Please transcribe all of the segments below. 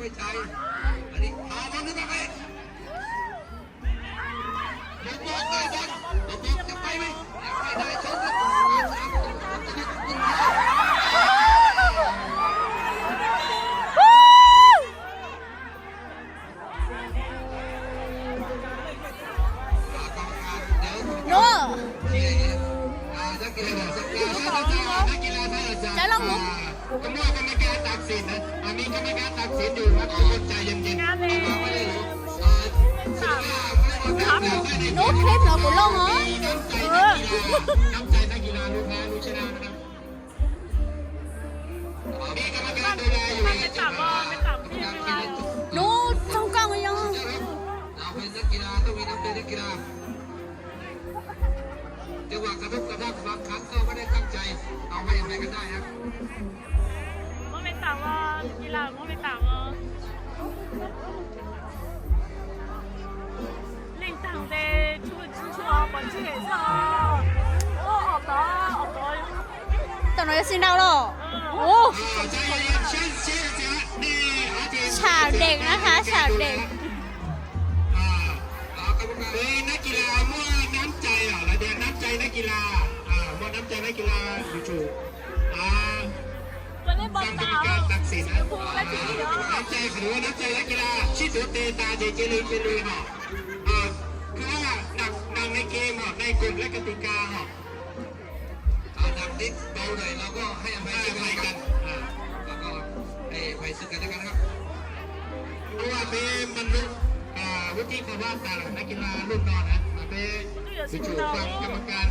ไม่ใช่อันนี้หาบอลหรือเปล่าเด็กบอลได้บอลจะไปไหมไม่ได้ชนแล้วจะลองลุกกรรมการตัดสินนะมีกรรมการตัดสินอยู่ครับทุกคนใจเย็นๆไม่ได้รู้นุ๊กคลิปเหรอคุณลงเหรอน้ำใจนักกีฬารู้แพ้รู้ชนะนะครับมีกรรมการดูแลอยู่ไม่จับไม่จับพี่ไม่ไงนุ๊กจ้องกล้องไว้ยังเราเป็นนักกีฬาต้องมีน้ำใจนักกีฬาจังหวะกระทบกระทั่งบางครั้งก็ไม่ได้ตั้งใจเอาไม่ยังไงกันได้ครับไม่ต่างว่ากีฬาไม่ต่างอ่ะ领导的出本去也是哦，好多好多。ตอนนี้จะสิ้นดาวแล้วโอ้ฉากเด็กนะคะฉากเด็กนักกีฬาเมื่อน้ำใจระเด็นน้ำใจนักกีฬาเมื่อน้ำใจนักกีฬาจู่ตัวนี้บอลตาตัดสินน้ำใจหรือว่าน้ำใจนักกีฬาชิโตเตตาเจเจริญเป็นเลยบอกคือว่าหนักในเกมในกฎและกติกาหนักนิดเบาหน่อยเราก็ให้อภัยกันแล้วก็ให้อภัยซึ่งกันและกันครับเพราะว่าเป็นมนุษย์วุฒิภาวะต่างนักกีฬารุ่นน้องนะเป็นจู่ฟังกรรมการ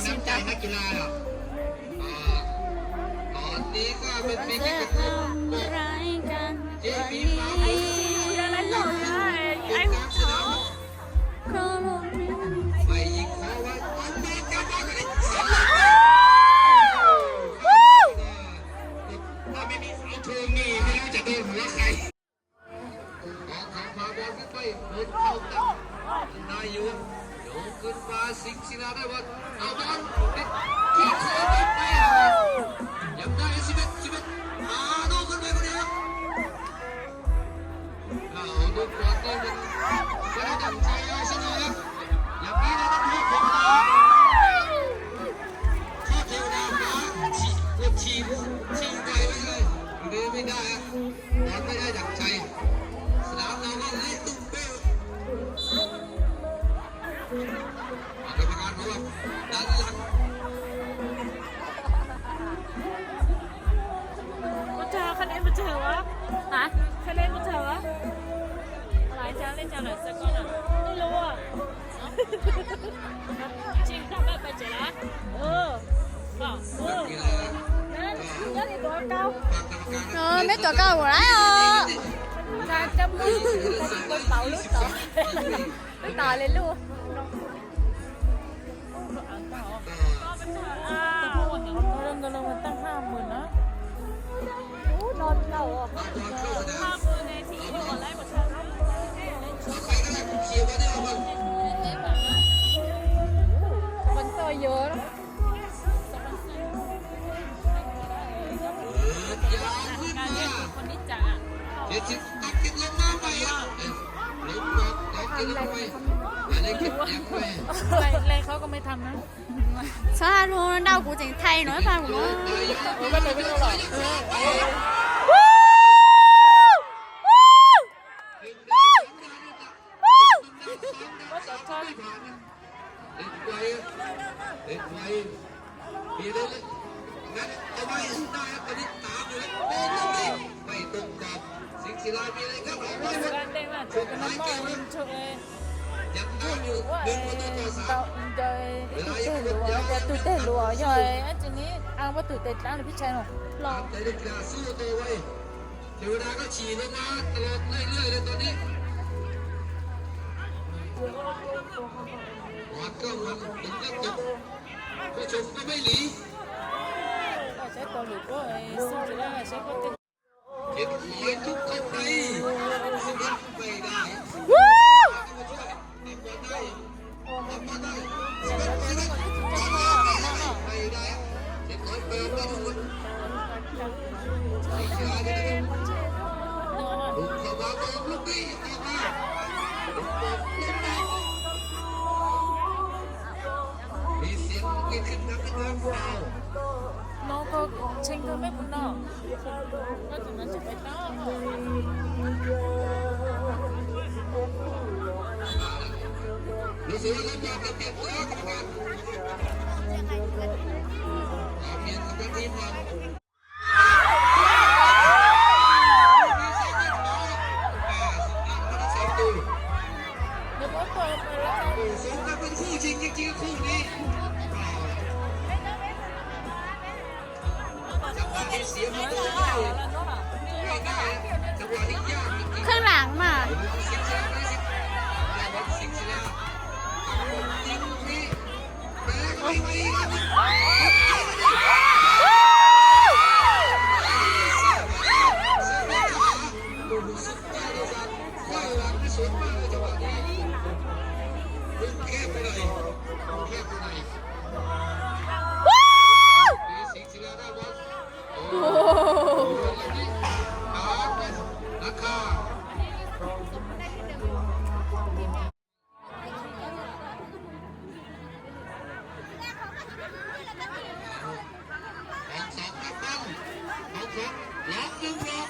น้ำใจนักกีฬาตอนนี้ก็เป็นปีที่กระทบเจมีฟ้าอะไรหรอไอ้หัวเท้าไปยิงเขาว่าวันนี้จะบอลอะไรถ้าไม่มีเสาธงนี่ไม่รู้จะโดนหัวใครพาบอลขึ้นไปหมุนเข้าตั้งนายอยู่โยกขึ้นมาสิงศิลาได้บอลเอาบอลที่โค้งไปยังได้11โดนขึ้นไปคนเดียวเอาดูบอลได้บอลไม่ได้ดังใจเอาซะหน่อยครับอย่างนี้เราต้องพูดผมนะข้อเทวดาฟ้าทีมไปเลยไม่ได้บอลไม่ได้ดังใจสนามเราก็เละตุ้มเป้กรรมการเขาว่าด้านหลังมาเจอคะแนนมาเจอวะฮะคะแนนมาเจอวะหลายจ้าเล่นจ้าหน่อยสักก่อนอ่ะไม่รู้อ่ะจริงทำแบบไปเจอละป่ะแล้วนี่ตัวเก้าmấy trò câu của đấy à ra chấm con tàu lướt tỏi lên luôn lần mình tăng 50,000นะนอนเก่าอ่ะ50,000ในทีที่หมดแล้วหมดแล้วมันซอยเยอะนะการเรียกคนนี้จังอ่ะตักกินลงมาไปลงมาตักกินลงไปอะไรกินแอบไปอะไรเขาก็ไม่ทำนะสาธุดาวกูจริงไทยหน่อยฟังกูไม่เลยไม่เท่าไหร่ก็จะชอบเด็กไว้มีเรื่องงั้นเอาไว้ได้ครับตอนนี้ตามอยู่แล้วไม่ตรงกับสิงห์ศิลามีอะไรครับเอาไว้การเด้งอ่ะจุดน้ำมันช่วยยังได้อยู่1-3จะตื่นเต้นหรือว่าย่อยทีนี้อ้างว่าตื่นเต้นแล้วหรือพี่ชายหรอรอใจเด็กสู้ตัวไว้เทวดาก็ฉี่ลงมาตลอดเรื่อยๆเลยตอนนี้วัดก็วันถึงก็ตกผู้ชมก็ไม่หลีใช้ตัวหรือก็สู้จะได้ใช้ก็ติดเก็บหอยทุกเข้าไปไม่ได้มาได้ไม่ได้เก็บหอยเปิดได้ทุกคนดู นี้ออกมามีเสียงกินขึ้นนักขึ้นนักฟาว น้องก็เช็งเธอไม่คุ้นเนาะก็ถึงนั้นจะไปเนาะ รู้สึกว่าเริ่มยอมเปลี่ยนตัวกรรมการเปลี่ยนกับทีมก่อนเดี๋ยวเปิดแล้ว สมกับเป็นคู่จริงจริงๆคู่นี้จังหวะที่เสียประตูได้ง่ายๆจังหวะที่ยากจริงๆ ข้างหลังน่ะ สิงห์ศิลาแต่ว่าสิงห์ศิลาจริงนี่แพ้ก็ไม่ดีครับดูสุดใจเลยสัตว์ว่ายหลังที่สวนมาเลยจังหวะนี้ลึกแคบไปเลยแคบไปเลยสิงห์ศิลาได้บอลโอ้โหราคาล็อกดึงล็อก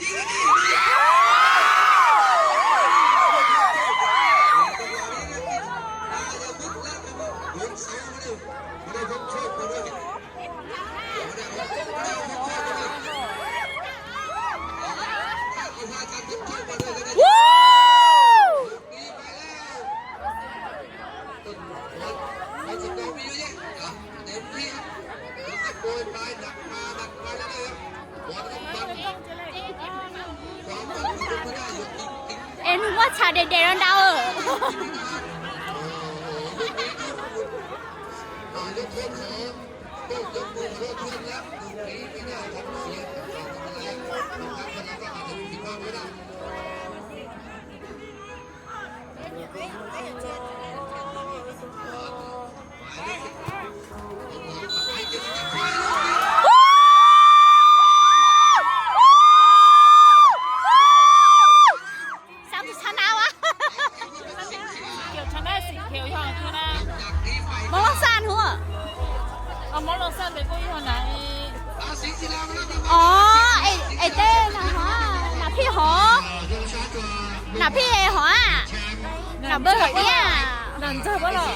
ยิงเอ็นว่าชาเด็ดๆแล้วเดาเออ ยกโทษของต้องยกมือขอโทษเพื่อนแล้วตรงนี้ไม่ได้ทำเสียทำอะไรนะครับเราก็อาจจะผิดพลาดไม่ได้ซ้ำชนะวะ เกี่ยวชนะสิเกี่ยวอย่างคือนะ มองซานหัว เอามอลล์สั้นไปก็อยู่ไหน อ๋อไอเต้นะฮะหนาพี่หอหนาพี่หออ่ะหนาเบอร์เนี่ย นั่นเจอปะหรอ